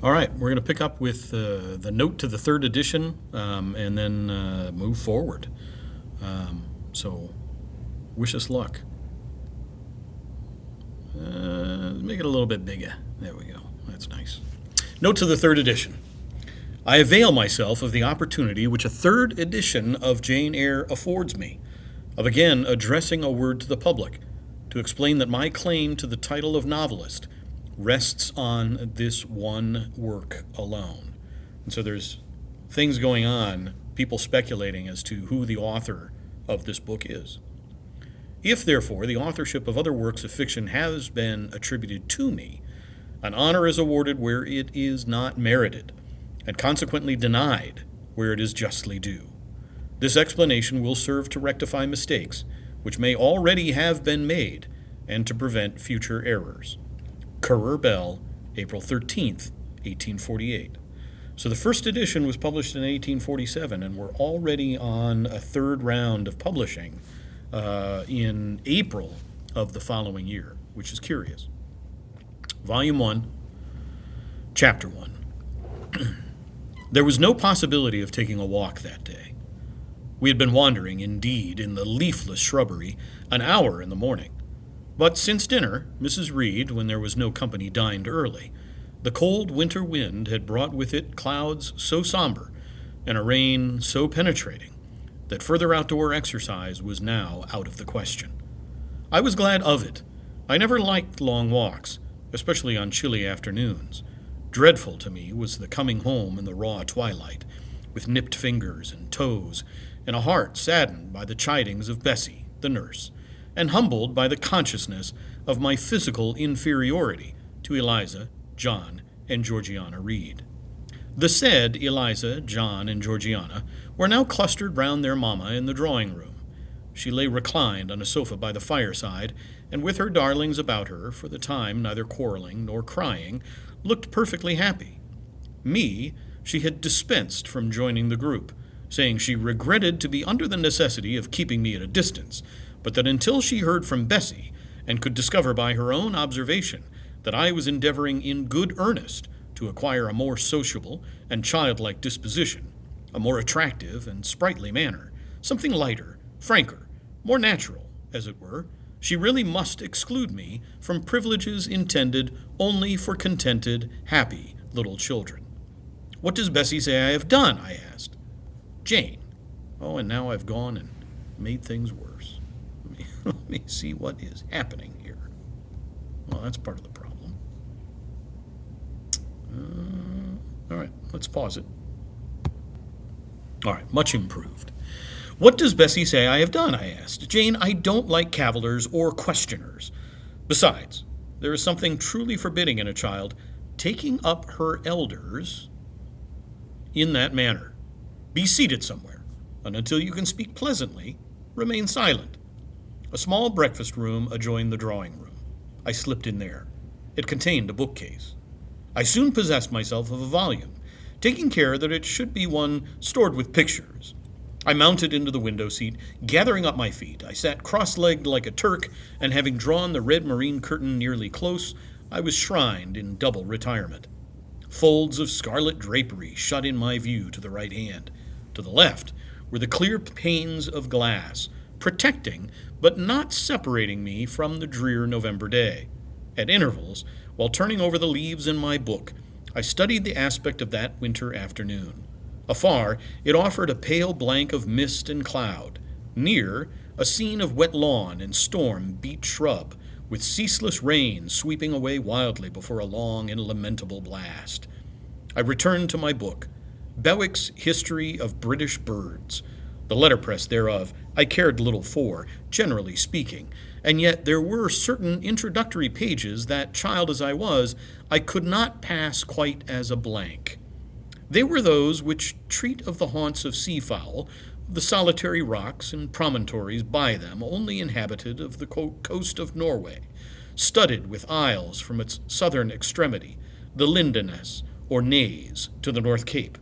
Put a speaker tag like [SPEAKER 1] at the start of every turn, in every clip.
[SPEAKER 1] All right, we're going to pick up with the note to the third edition and then move forward. So, wish us luck. Make it a little bit bigger. There we go. That's nice. Note to the third edition. I avail myself of the opportunity which a third edition of Jane Eyre affords me, of again addressing a word to the public, to explain that my claim to the title of novelist rests on this one work alone. And so there's things going on, people speculating as to who the author of this book is. If, therefore, the authorship of other works of fiction has been attributed to me, an honor is awarded where it is not merited, and consequently denied where it is justly due. This explanation will serve to rectify mistakes which may already have been made and to prevent future errors. Currer Bell, April 13th, 1848. So the first edition was published in 1847, and we're already on a third round of publishing in April of the following year, which is curious. Volume 1, Chapter 1. There was no possibility of taking a walk that day. We had been wandering, indeed, in the leafless shrubbery an hour in the morning. But since dinner, Mrs. Reed, when there was no company, dined early. The cold winter wind had brought with it clouds so somber and a rain so penetrating that further outdoor exercise was now out of the question. I was glad of it. I never liked long walks, especially on chilly afternoons. Dreadful to me was the coming home in the raw twilight, with nipped fingers and toes, and a heart saddened by the chidings of Bessie, the nurse, and humbled by the consciousness of my physical inferiority to Eliza, John, and Georgiana Reed. The said Eliza, John, and Georgiana were now clustered round their mamma in the drawing-room. She lay reclined on a sofa by the fireside, and with her darlings about her, for the time neither quarreling nor crying, looked perfectly happy. Me she had dispensed from joining the group, saying she regretted to be under the necessity of keeping me at a distance, but that until she heard from Bessie, and could discover by her own observation that I was endeavoring in good earnest to acquire a more sociable and childlike disposition, a more attractive and sprightly manner, something lighter, franker, more natural, as it were, she really must exclude me from privileges intended only for contented, happy little children. What does Bessie say I have done? I asked. Jane. Oh, and now I've gone and made things worse. Let me see what is happening here. Well, that's part of the problem. All right, let's pause it. All right, much improved. What does Bessie say I have done? I asked. Jane, I don't like cavillers or questioners. Besides, there is something truly forbidding in a child taking up her elders in that manner. Be seated somewhere, and until you can speak pleasantly, remain silent. A small breakfast room adjoined the drawing room. I slipped in there. It contained a bookcase. I soon possessed myself of a volume, taking care that it should be one stored with pictures. I mounted into the window seat, gathering up my feet. I sat cross-legged like a Turk, and having drawn the red moreen curtain nearly close, I was shrined in double retirement. Folds of scarlet drapery shut in my view to the right hand. To the left were the clear panes of glass, protecting but not separating me from the drear November day. At intervals, while turning over the leaves in my book, I studied the aspect of that winter afternoon. Afar, it offered a pale blank of mist and cloud. Near, a scene of wet lawn and storm-beat shrub, with ceaseless rain sweeping away wildly before a long and lamentable blast. I returned to my book, Bewick's History of British Birds. The letterpress thereof I cared little for, generally speaking, and yet there were certain introductory pages that, child as I was, I could not pass quite as a blank. They were those which treat of the haunts of seafowl, the solitary rocks and promontories by them, only inhabited of the coast of Norway, studded with isles from its southern extremity, the Lindeness, or Naze, to the North Cape,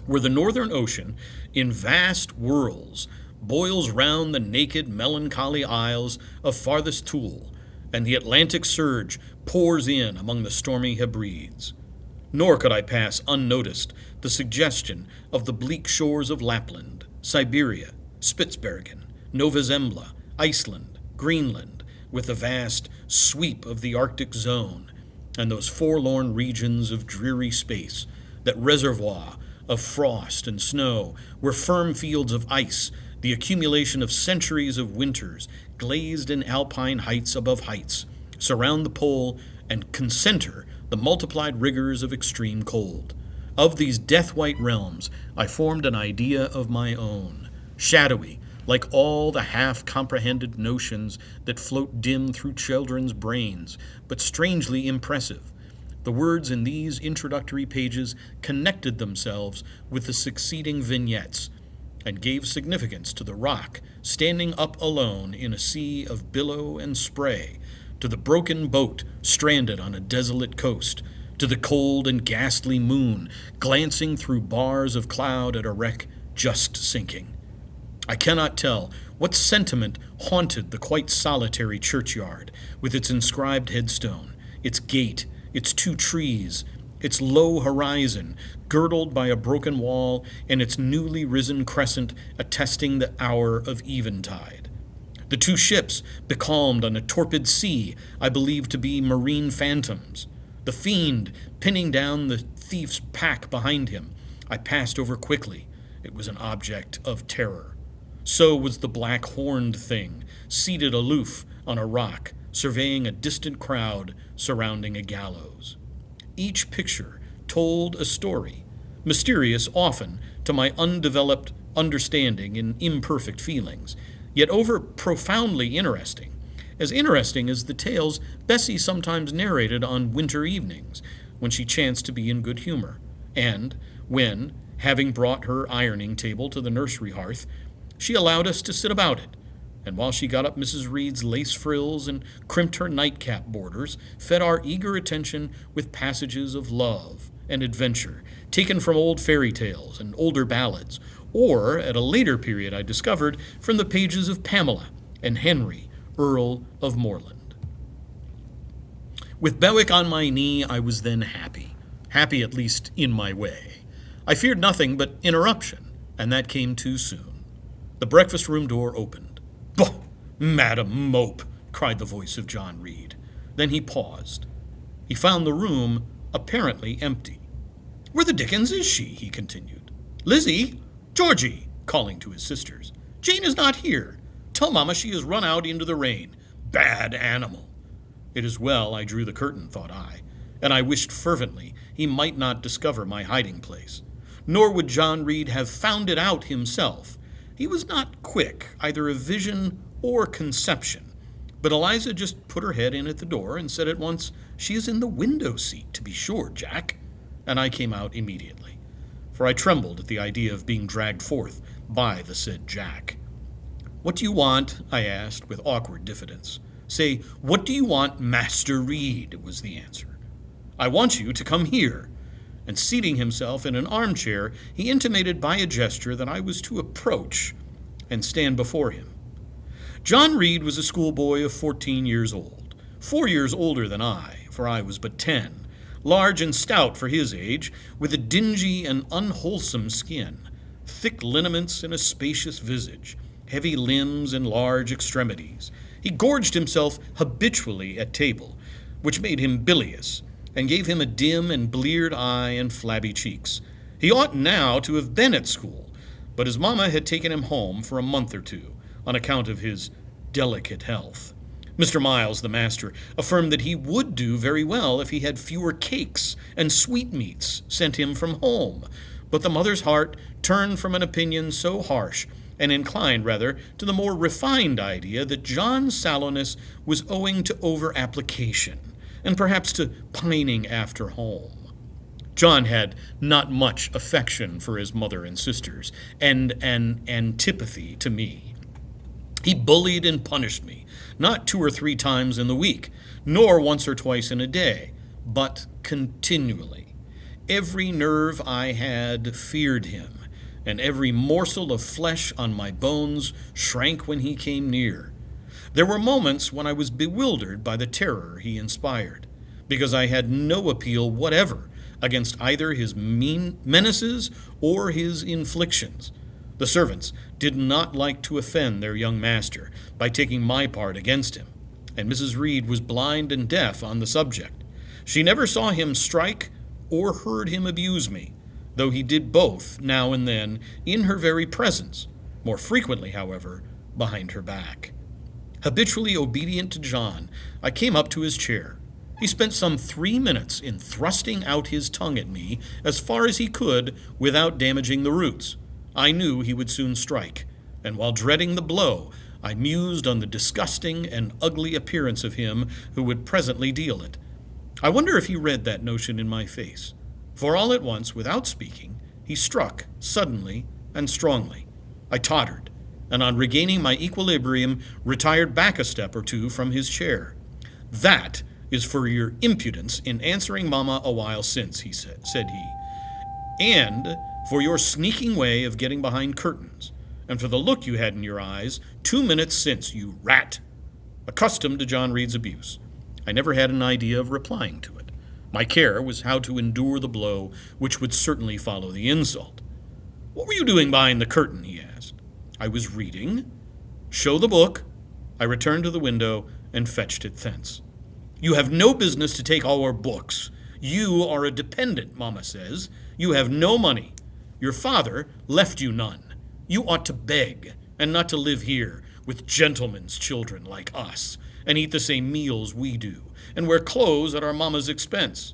[SPEAKER 1] where the northern ocean, in vast whirls, boils round the naked, melancholy isles of farthest Thule, and the Atlantic surge pours in among the stormy Hebrides. Nor could I pass unnoticed the suggestion of the bleak shores of Lapland, Siberia, Spitsbergen, Nova Zembla, Iceland, Greenland, with the vast sweep of the Arctic zone, and those forlorn regions of dreary space, that reservoir of frost and snow, where firm fields of ice, the accumulation of centuries of winters, glazed in alpine heights above heights, surround the pole and concenter the multiplied rigors of extreme cold. Of these death-white realms I formed an idea of my own, shadowy, like all the half-comprehended notions that float dim through children's brains, but strangely impressive. The words in these introductory pages connected themselves with the succeeding vignettes, and gave significance to the rock standing up alone in a sea of billow and spray, to the broken boat stranded on a desolate coast, to the cold and ghastly moon glancing through bars of cloud at a wreck just sinking. I cannot tell what sentiment haunted the quite solitary churchyard, with its inscribed headstone, its gate, its 2 trees, its low horizon, girdled by a broken wall, and its newly risen crescent attesting the hour of eventide. The 2 ships, becalmed on a torpid sea, I believe to be marine phantoms. The fiend pinning down the thief's pack behind him, I passed over quickly. It was an object of terror. So was the black horned thing, seated aloof on a rock, surveying a distant crowd surrounding a gallows. Each picture told a story, mysterious often to my undeveloped understanding and imperfect feelings, yet over profoundly interesting as the tales Bessie sometimes narrated on winter evenings, when she chanced to be in good humor, and when, having brought her ironing table to the nursery hearth, she allowed us to sit about it, and while she got up Mrs. Reed's lace frills and crimped her nightcap borders, fed our eager attention with passages of love and adventure, taken from old fairy tales and older ballads, or, at a later period I discovered, from the pages of Pamela and Henry, Earl of Morland. With Bewick on my knee, I was then happy at least in my way. I feared nothing but interruption, and that came too soon. The breakfast room door opened. "Bah, Madam Mope!" cried the voice of John Reed. Then he paused. He found the room apparently empty. "Where the dickens is she?" he continued. "Lizzie! Georgie!" calling to his sisters. "Jane is not here. Tell Mamma she has run out into the rain. Bad animal." It is well I drew the curtain, thought I, and I wished fervently he might not discover my hiding place. Nor would John Reed have found it out himself. He was not quick, either of vision or conception. But Eliza just put her head in at the door and said at once, "She is in the window seat, to be sure, Jack." And I came out immediately, for I trembled at the idea of being dragged forth by the said Jack. "What do you want?" I asked with awkward diffidence. "Say, what do you want, Master Reed?" was the answer. "I want you to come here." And seating himself in an armchair, he intimated by a gesture that I was to approach and stand before him. John Reed was a schoolboy of 14 years old, 4 years older than I, for I was but 10, large and stout for his age, with a dingy and unwholesome skin, thick lineaments and a spacious visage, heavy limbs and large extremities. He gorged himself habitually at table, which made him bilious, and gave him a dim and bleared eye and flabby cheeks. He ought now to have been at school, but his mamma had taken him home for a month or 2, on account of his delicate health. Mr. Miles, the master, affirmed that he would do very well if he had fewer cakes and sweetmeats sent him from home, but the mother's heart turned from an opinion so harsh, and inclined rather to the more refined idea that John's sallowness was owing to over-application, and perhaps to pining after home. John had not much affection for his mother and sisters, and an antipathy to me. He bullied and punished me, not 2 or 3 times in the week, nor once or twice in a day, but continually. Every nerve I had feared him, and every morsel of flesh on my bones shrank when he came near. There were moments when I was bewildered by the terror he inspired, because I had no appeal whatever against either his mean menaces or his inflictions. The servants did not like to offend their young master by taking my part against him, and Mrs. Reed was blind and deaf on the subject. She never saw him strike or heard him abuse me, though he did both now and then in her very presence, more frequently, however, behind her back. Habitually obedient to John, I came up to his chair. He spent some 3 minutes in thrusting out his tongue at me as far as he could without damaging the roots. I knew he would soon strike, and while dreading the blow, I mused on the disgusting and ugly appearance of him who would presently deal it. I wonder if he read that notion in my face, for all at once, without speaking, he struck suddenly and strongly. I tottered, and on regaining my equilibrium, retired back a step or two from his chair. "That is for your impudence in answering Mamma a while since," said he, "and for your sneaking way of getting behind curtains, and for the look you had in your eyes 2 minutes since, you rat." Accustomed to John Reed's abuse, I never had an idea of replying to it. My care was how to endure the blow which would certainly follow the insult. "What were you doing behind the curtain?" he asked. "I was reading." "Show the book." I returned to the window and fetched it thence. "You have no business to take our books. You are a dependent, Mamma says. You have no money. Your father left you none. You ought to beg, and not to live here with gentlemen's children like us, and eat the same meals we do, and wear clothes at our mamma's expense.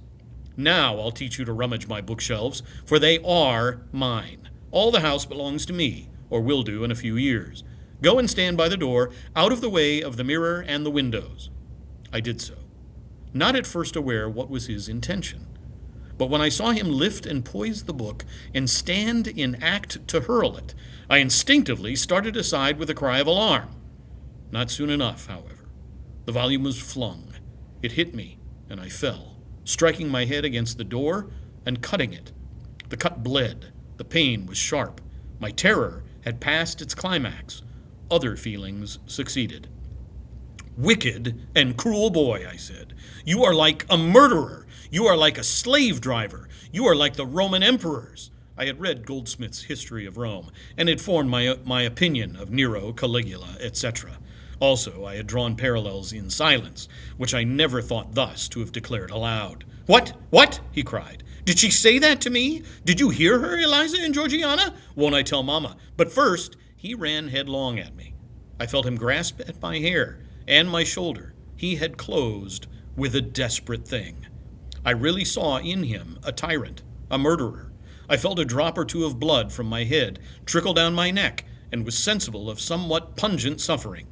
[SPEAKER 1] Now I'll teach you to rummage my bookshelves, for they are mine. All the house belongs to me, or will do in a few years. Go and stand by the door, out of the way of the mirror and the windows." I did so, not at first aware what was his intention. But when I saw him lift and poise the book and stand in act to hurl it, I instinctively started aside with a cry of alarm. Not soon enough, however. The volume was flung. It hit me, and I fell, striking my head against the door and cutting it. The cut bled. The pain was sharp. My terror had passed its climax. Other feelings succeeded. "Wicked and cruel boy," I said. "You are like a murderer. You are like a slave driver. You are like the Roman emperors." I had read Goldsmith's History of Rome, and had formed my opinion of Nero, Caligula, etc. Also, I had drawn parallels in silence, which I never thought thus to have declared aloud. What? He cried. "Did she say that to me? Did you hear her, Eliza and Georgiana? Won't I tell Mamma? But first," he ran headlong at me. I felt him grasp at my hair and my shoulder. He had closed with a desperate thing. I really saw in him a tyrant, a murderer. I felt a drop or two of blood from my head trickle down my neck, and was sensible of somewhat pungent suffering.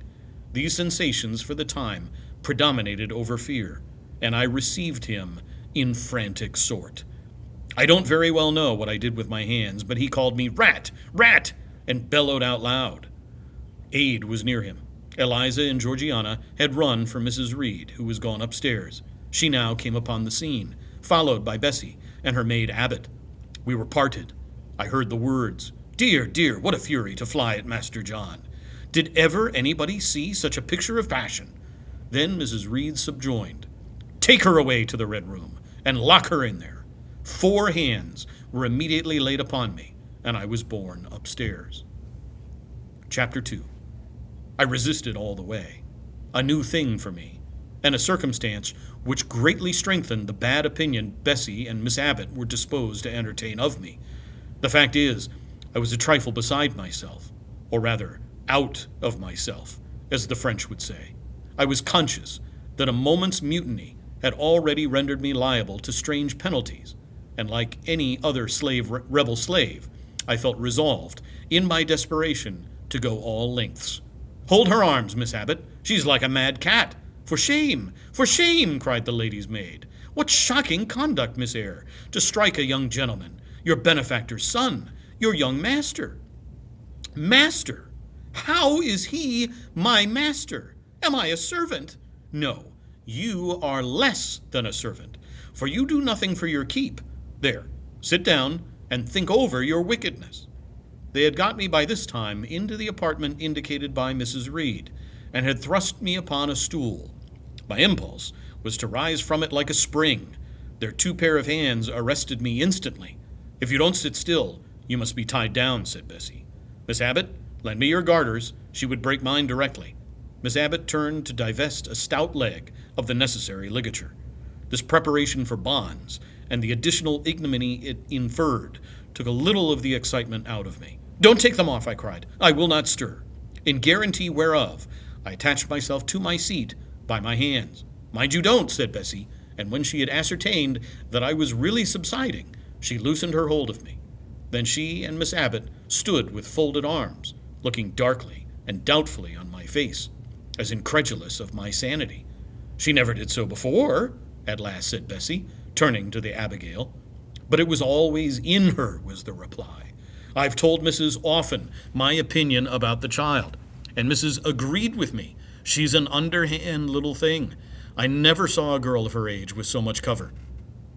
[SPEAKER 1] These sensations, for the time, predominated over fear, and I received him in frantic sort. I don't very well know what I did with my hands, but he called me "Rat! Rat!" and bellowed out loud. Aid was near him. Eliza and Georgiana had run for Mrs. Reed, who was gone upstairs. She now came upon the scene, followed by Bessie and her maid Abbott. We were parted. I heard the words, "Dear, dear, what a fury to fly at Master John! Did ever anybody see such a picture of passion?" Then Mrs. Reed subjoined, "Take her away to the Red Room, and lock her in there." 4 hands were immediately laid upon me, and I was borne upstairs. Chapter 2. I resisted all the way. A new thing for me, and a circumstance which greatly strengthened the bad opinion Bessie and Miss Abbott were disposed to entertain of me. The fact is, I was a trifle beside myself, or rather, out of myself, as the French would say. I was conscious that a moment's mutiny had already rendered me liable to strange penalties, and like any other rebel slave, I felt resolved, in my desperation, to go all lengths. "Hold her arms, Miss Abbott. She's like a mad cat." For shame! For shame!" cried the lady's maid. "What shocking conduct, Miss Eyre, to strike a young gentleman, your benefactor's son, your young master." "Master? How is he my master? Am I a servant? No, you are less than a servant, for you do nothing for your keep. There, sit down and think over your wickedness." They had got me by this time into the apartment indicated by Mrs. Reed, and had thrust me upon a stool. My impulse was to rise from it like a spring, Their 2 pair of hands arrested me instantly. "If you don't sit still, you must be tied down," said Bessie. "Miss Abbott, lend me your garters. She would break mine directly." Miss Abbott turned to divest a stout leg of the necessary ligature. This preparation for bonds, and the additional ignominy it inferred, took a little of the excitement out of me. "Don't take them off," I cried. "I will not stir." In guarantee whereof, I attached myself to my seat by my hands. "Mind you don't," said Bessie, and when she had ascertained that I was really subsiding, she loosened her hold of me. Then she and Miss Abbott stood with folded arms, looking darkly and doubtfully on my face, as incredulous of my sanity. "She never did so before," at last said Bessie, turning to the Abigail. "But it was always in her," was the reply. "I've told Mrs. often my opinion about the child, and Mrs. agreed with me. She's an underhand little thing. I never saw a girl of her age with so much cover."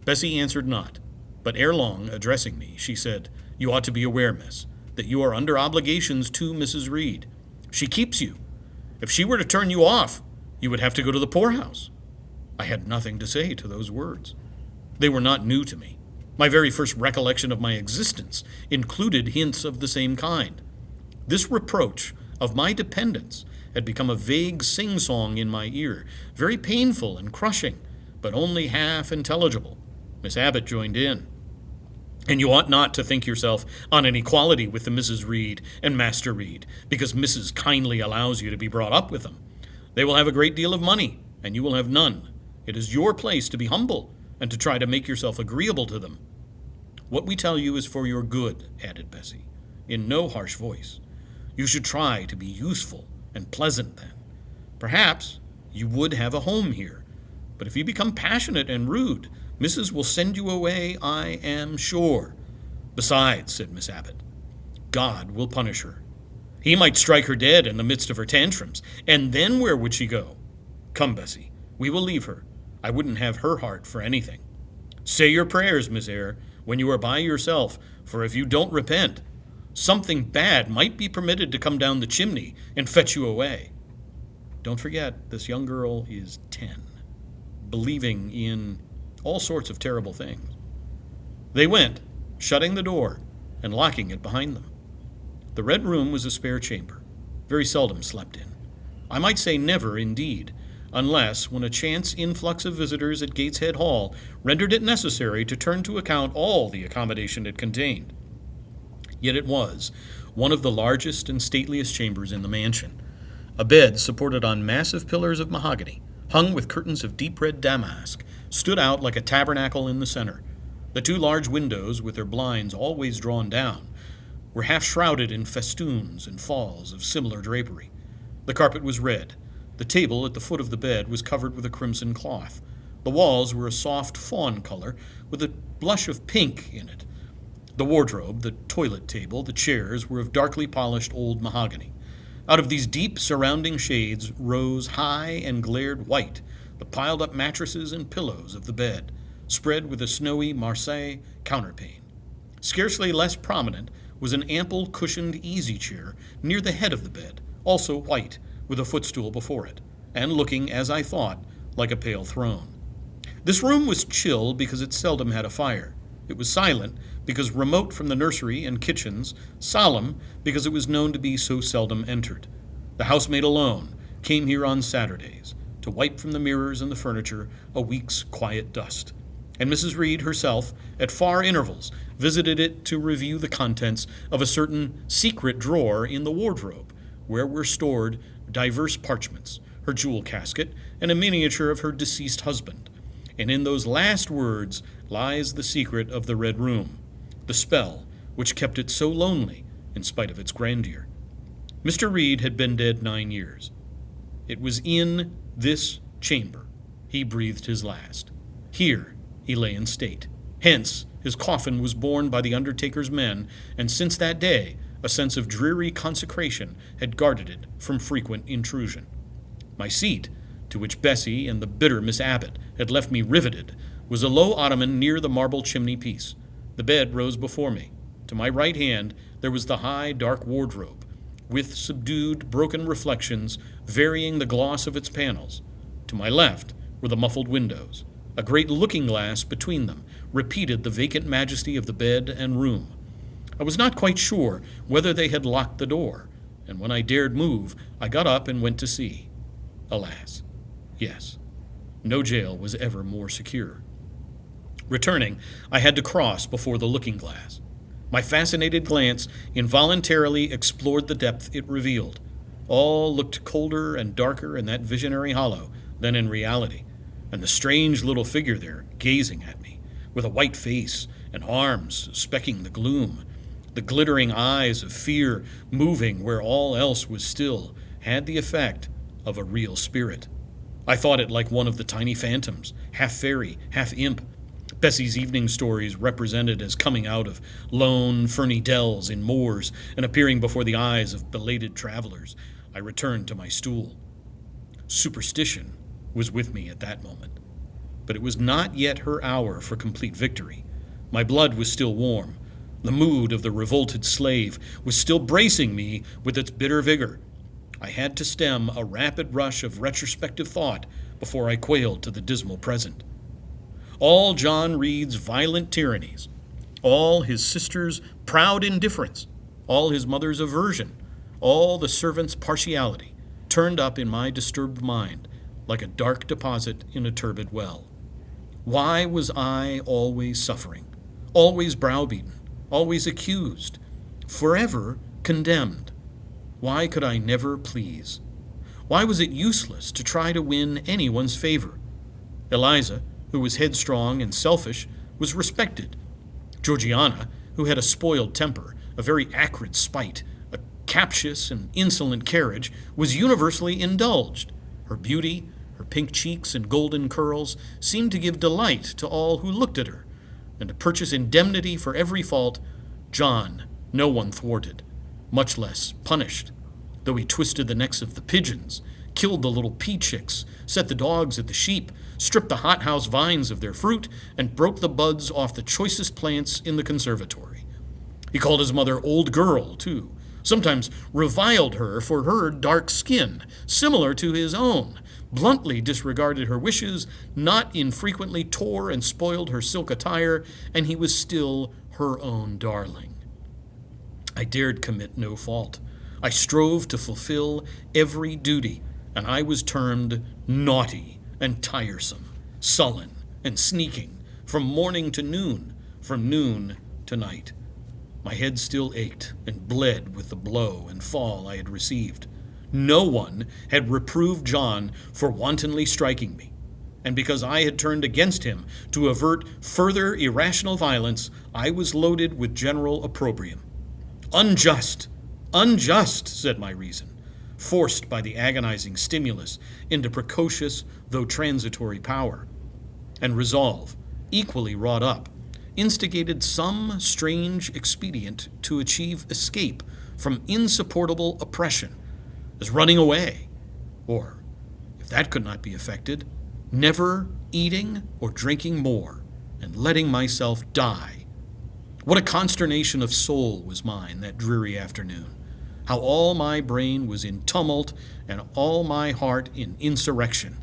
[SPEAKER 1] Bessie answered not, but ere long, addressing me, she said, "You ought to be aware, miss, that you are under obligations to Mrs. Reed. She keeps you. If she were to turn you off, you would have to go to the poorhouse." I had nothing to say to those words. They were not new to me. My very first recollection of my existence included hints of the same kind. This reproach of my dependence had become a vague sing-song in my ear, very painful and crushing, but only half intelligible. Miss Abbott joined in. "And you ought not to think yourself on an equality with the Mrs. Reed and Master Reed, because Mrs. kindly allows you to be brought up with them. They will have a great deal of money, and you will have none. It is your place to be humble, and to try to make yourself agreeable to them." "What we tell you is for your good," added Bessie, in no harsh voice. "You should try to be useful and pleasant then. Perhaps you would have a home here, but if you become passionate and rude, Mrs. will send you away, I am sure. Besides," said Miss Abbott, "God will punish her. He might strike her dead in the midst of her tantrums, and then where would she go? Come, Bessie, we will leave her. I wouldn't have her heart for anything. Say your prayers, Miss Eyre, when you are by yourself, for if you don't repent, something bad might be permitted to come down the chimney and fetch you away. Don't forget, this young girl is 10, believing in all sorts of terrible things." They went, shutting the door and locking it behind them. The Red Room was a spare chamber, very seldom slept in. I might say never, indeed, unless when a chance influx of visitors at Gateshead Hall rendered it necessary to turn to account all the accommodation it contained. Yet it was one of the largest and stateliest chambers in the mansion. A bed supported on massive pillars of mahogany, hung with curtains of deep red damask, stood out like a tabernacle in the center. The 2 large windows, with their blinds always drawn down, were half shrouded in festoons and falls of similar drapery. The carpet was red. The table at the foot of the bed was covered with a crimson cloth. The walls were a soft fawn color, with a blush of pink in it. The wardrobe, the toilet table, the chairs were of darkly polished old mahogany. Out of these deep surrounding shades rose high and glared white the piled-up mattresses and pillows of the bed, spread with a snowy Marseille counterpane. Scarcely less prominent was an ample cushioned easy-chair near the head of the bed, also white, with a footstool before it, and looking, as I thought, like a pale throne. This room was chill because it seldom had a fire. It was silent because remote from the nursery and kitchens, solemn because it was known to be so seldom entered. The housemaid alone came here on Saturdays to wipe from the mirrors and the furniture a week's quiet dust, and Mrs. Reed herself, at far intervals, visited it to review the contents of a certain secret drawer in the wardrobe, where were stored diverse parchments, her jewel casket, and a miniature of her deceased husband. And in those last words lies the secret of the Red Room, the spell which kept it so lonely in spite of its grandeur. Mr. Reed had been dead 9 years. It was in this chamber he breathed his last. Here he lay in state. Hence his coffin was borne by the undertaker's men, and since that day a sense of dreary consecration had guarded it from frequent intrusion. My seat, to which Bessie and the bitter Miss Abbott had left me riveted, was a low ottoman near the marble chimney-piece. The bed rose before me. To my right hand there was the high, dark wardrobe, with subdued, broken reflections varying the gloss of its panels. To my left were the muffled windows. A great looking-glass between them repeated the vacant majesty of the bed and room. I was not quite sure whether they had locked the door, and when I dared move, I got up and went to see. Alas, yes, no jail was ever more secure. Returning, I had to cross before the looking-glass. My fascinated glance involuntarily explored the depth it revealed. All looked colder and darker in that visionary hollow than in reality, and the strange little figure there gazing at me, with a white face and arms specking the gloom, the glittering eyes of fear moving where all else was still, had the effect of a real spirit. I thought it like one of the tiny phantoms, half fairy, half imp, Bessie's evening stories represented as coming out of lone, ferny dells in moors and appearing before the eyes of belated travelers. I returned to my stool. Superstition was with me at that moment, but it was not yet her hour for complete victory. My blood was still warm. The mood of the revolted slave was still bracing me with its bitter vigor. I had to stem a rapid rush of retrospective thought before I quailed to the dismal present. All John Reed's violent tyrannies, all his sister's proud indifference, all his mother's aversion, all the servant's partiality, turned up in my disturbed mind like a dark deposit in a turbid well. Why was I always suffering, always browbeaten, always accused, forever condemned? Why could I never please? Why was it useless to try to win anyone's favor? Eliza, who was headstrong and selfish, was respected. Georgiana, who had a spoiled temper, a very acrid spite, a captious and insolent carriage, was universally indulged. Her beauty, her pink cheeks and golden curls seemed to give delight to all who looked at her, and to purchase indemnity for every fault, John no one thwarted, much less punished, though he twisted the necks of the pigeons, killed the little pea chicks, set the dogs at the sheep, stripped the hothouse vines of their fruit, and broke the buds off the choicest plants in the conservatory. He called his mother old girl, too, sometimes reviled her for her dark skin, similar to his own, bluntly disregarded her wishes, not infrequently tore and spoiled her silk attire, and he was still her own darling. I dared commit no fault. I strove to fulfill every duty, and I was termed naughty and tiresome, sullen and sneaking, from morning to noon, from noon to night. My head still ached and bled with the blow and fall I had received. No one had reproved John for wantonly striking me, and because I had turned against him to avert further irrational violence, I was loaded with general opprobrium. Unjust, unjust, said my reason, forced by the agonizing stimulus into precocious though transitory power. And resolve, equally wrought up, instigated some strange expedient to achieve escape from insupportable oppression, as running away, or, if that could not be effected, never eating or drinking more, and letting myself die. What a consternation of soul was mine that dreary afternoon! How all my brain was in tumult, and all my heart in insurrection!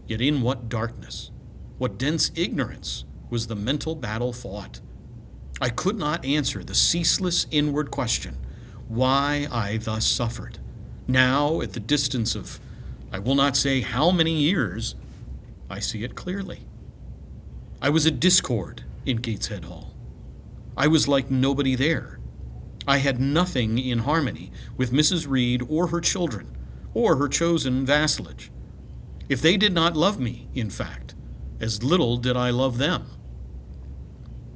[SPEAKER 1] Yet in what darkness, what dense ignorance was the mental battle fought! I could not answer the ceaseless inward question, why I thus suffered. Now, at the distance of, I will not say how many years, I see it clearly. I was a discord in Gateshead Hall. I was like nobody there. I had nothing in harmony with Mrs. Reed or her children, or her chosen vassalage. If they did not love me, in fact, as little did I love them.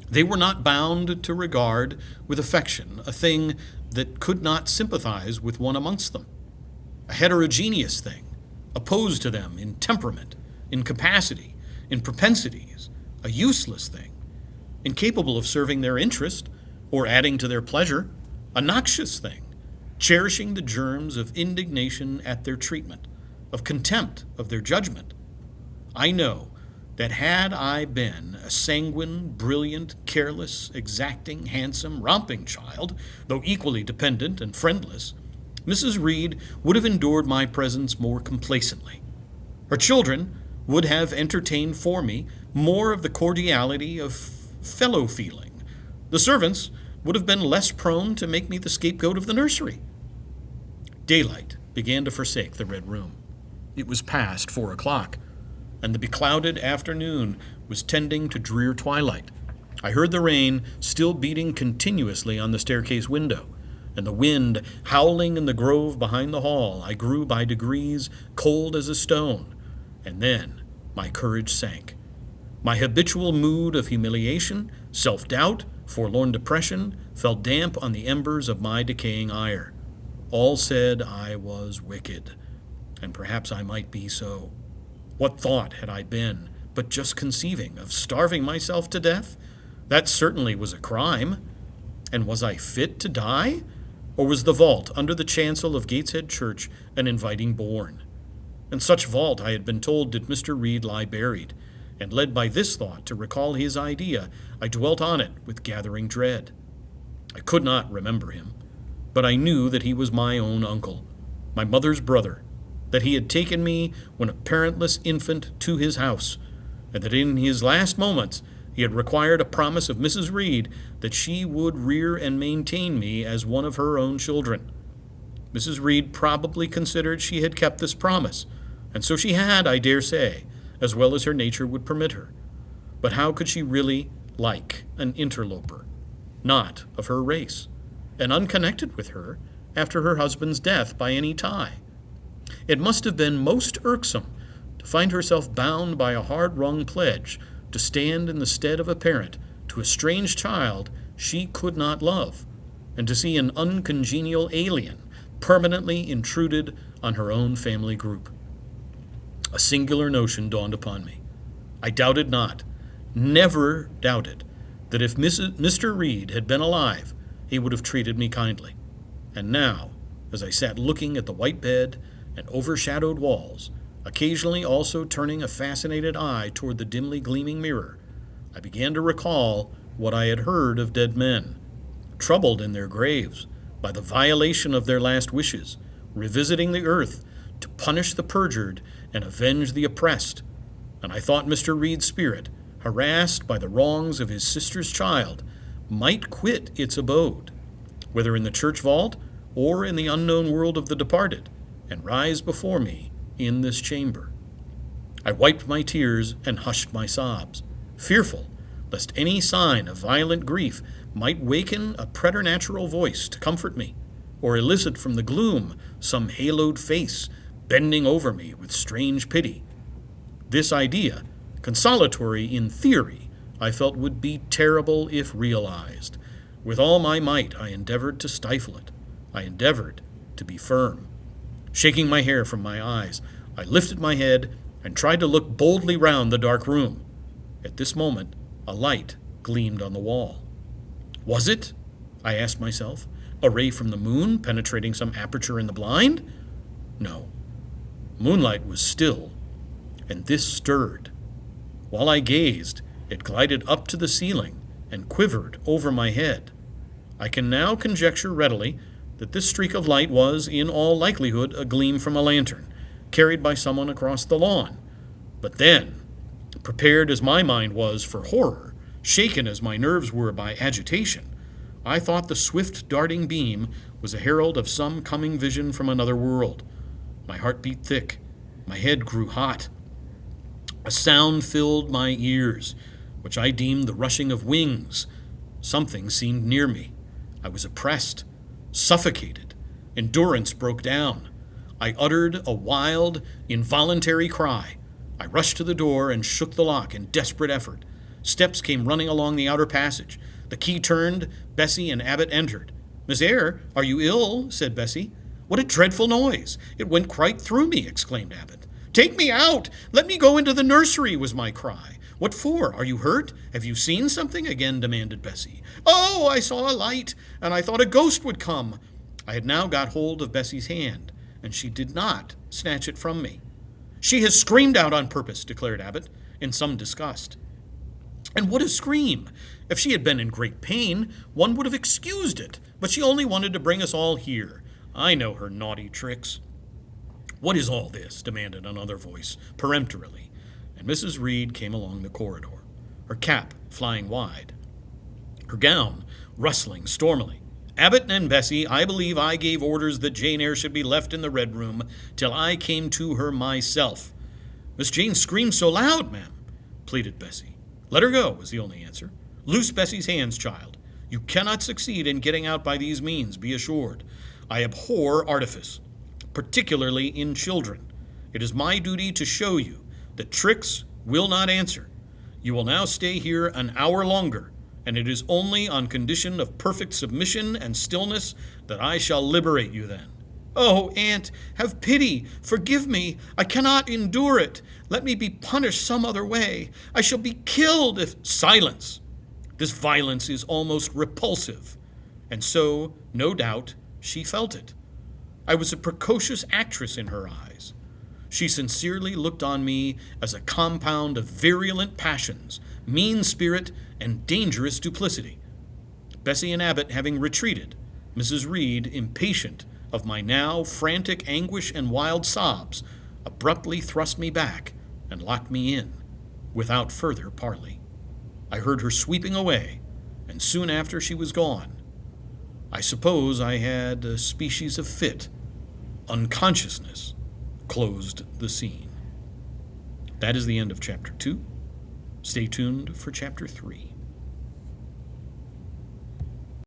[SPEAKER 1] They were not bound to regard with affection a thing that could not sympathize with one amongst them, a heterogeneous thing, opposed to them in temperament, in capacity, in propensities, a useless thing, incapable of serving their interest or adding to their pleasure, a noxious thing, cherishing the germs of indignation at their treatment, of contempt of their judgment. I know that had I been a sanguine, brilliant, careless, exacting, handsome, romping child, though equally dependent and friendless, Mrs. Reed would have endured my presence more complacently. Her children would have entertained for me more of the cordiality of fellow feeling. The servants would have been less prone to make me the scapegoat of the nursery. Daylight began to forsake the red room. It was past 4 o'clock, and the beclouded afternoon was tending to drear twilight. I heard the rain still beating continuously on the staircase window, and the wind howling in the grove behind the hall. I grew by degrees cold as a stone, and then my courage sank. My habitual mood of humiliation, self-doubt, forlorn depression fell damp on the embers of my decaying ire. All said I was wicked, and perhaps I might be so. What thought had I been but just conceiving of starving myself to death? That certainly was a crime. And was I fit to die? Or was the vault under the chancel of Gateshead Church an inviting bourne? In such vault, I had been told, did Mr. Reed lie buried, and led by this thought to recall his idea, I dwelt on it with gathering dread. I could not remember him, but I knew that he was my own uncle, my mother's brother, that he had taken me when a parentless infant to his house, and that in his last moments he had required a promise of Mrs. Reed that she would rear and maintain me as one of her own children. Mrs. Reed probably considered she had kept this promise, and so she had, I dare say, as well as her nature would permit her. But how could she really like an interloper, not of her race, and unconnected with her after her husband's death by any tie? It must have been most irksome to find herself bound by a hard-wrung pledge to stand in the stead of a parent to a strange child she could not love, and to see an uncongenial alien permanently intruded on her own family group. A singular notion dawned upon me. I doubted not, never doubted, that if Mr. Reed had been alive, he would have treated me kindly. And now, as I sat looking at the white bed and overshadowed walls, occasionally also turning a fascinated eye toward the dimly gleaming mirror, I began to recall what I had heard of dead men, troubled in their graves by the violation of their last wishes, revisiting the earth to punish the perjured and avenge the oppressed. And I thought Mr. Reed's spirit, harassed by the wrongs of his sister's child, might quit its abode, whether in the church vault or in the unknown world of the departed, and rise before me in this chamber. I wiped my tears and hushed my sobs, fearful lest any sign of violent grief might waken a preternatural voice to comfort me, or elicit from the gloom some haloed face bending over me with strange pity. This idea, consolatory in theory, I felt would be terrible if realized. With all my might, I endeavored to stifle it. I endeavored to be firm. Shaking my hair from my eyes, I lifted my head and tried to look boldly round the dark room. At this moment, a light gleamed on the wall. Was it, I asked myself, a ray from the moon penetrating some aperture in the blind? No. Moonlight was still, and this stirred. While I gazed, it glided up to the ceiling and quivered over my head. I can now conjecture readily that this streak of light was, in all likelihood, a gleam from a lantern, carried by someone across the lawn. But then, prepared as my mind was for horror, shaken as my nerves were by agitation, I thought the swift darting beam was a herald of some coming vision from another world. My heart beat thick. My head grew hot. A sound filled my ears, which I deemed the rushing of wings. Something seemed near me. I was oppressed, suffocated. Endurance broke down. I uttered a wild, involuntary cry. I rushed to the door and shook the lock in desperate effort. Steps came running along the outer passage. The key turned. Bessie and Abbot entered. "Miss Eyre, are you ill?" said Bessie. "What a dreadful noise! It went quite through me," exclaimed Abbot. "Take me out! Let me go into the nursery," was my cry. "What for? Are you hurt? Have you seen something?" again demanded Bessie. "Oh, I saw a light, and I thought a ghost would come." I had now got hold of Bessie's hand, and she did not snatch it from me. "She has screamed out on purpose," declared Abbot, in some disgust. "And what a scream! If she had been in great pain, one would have excused it, but she only wanted to bring us all here. I know her naughty tricks." "What is all this?" demanded another voice, peremptorily, and Mrs. Reed came along the corridor, her cap flying wide, her gown rustling stormily. "Abbott and Bessie, I believe I gave orders that Jane Eyre should be left in the Red Room till I came to her myself." "Miss Jane screams so loud, ma'am," pleaded Bessie. "Let her go," was the only answer. "Loose Bessie's hands, child. You cannot succeed in getting out by these means, be assured. I abhor artifice, particularly in children. It is my duty to show you that tricks will not answer. You will now stay here an hour longer, and it is only on condition of perfect submission and stillness that I shall liberate you then." "Oh, Aunt, have pity! Forgive me! I cannot endure it! Let me be punished some other way! I shall be killed if—" "Silence! This violence is almost repulsive." And so, no doubt, she felt it. I was a precocious actress in her eyes. She sincerely looked on me as a compound of virulent passions, mean spirit, and dangerous duplicity. Bessie and Abbott having retreated, Mrs. Reed, impatient of my now frantic anguish and wild sobs, abruptly thrust me back and locked me in, without further parley. I heard her sweeping away, and soon after she was gone. I suppose I had a species of fit. Unconsciousness closed the scene. That is the end of Chapter 2. Stay tuned for Chapter 3.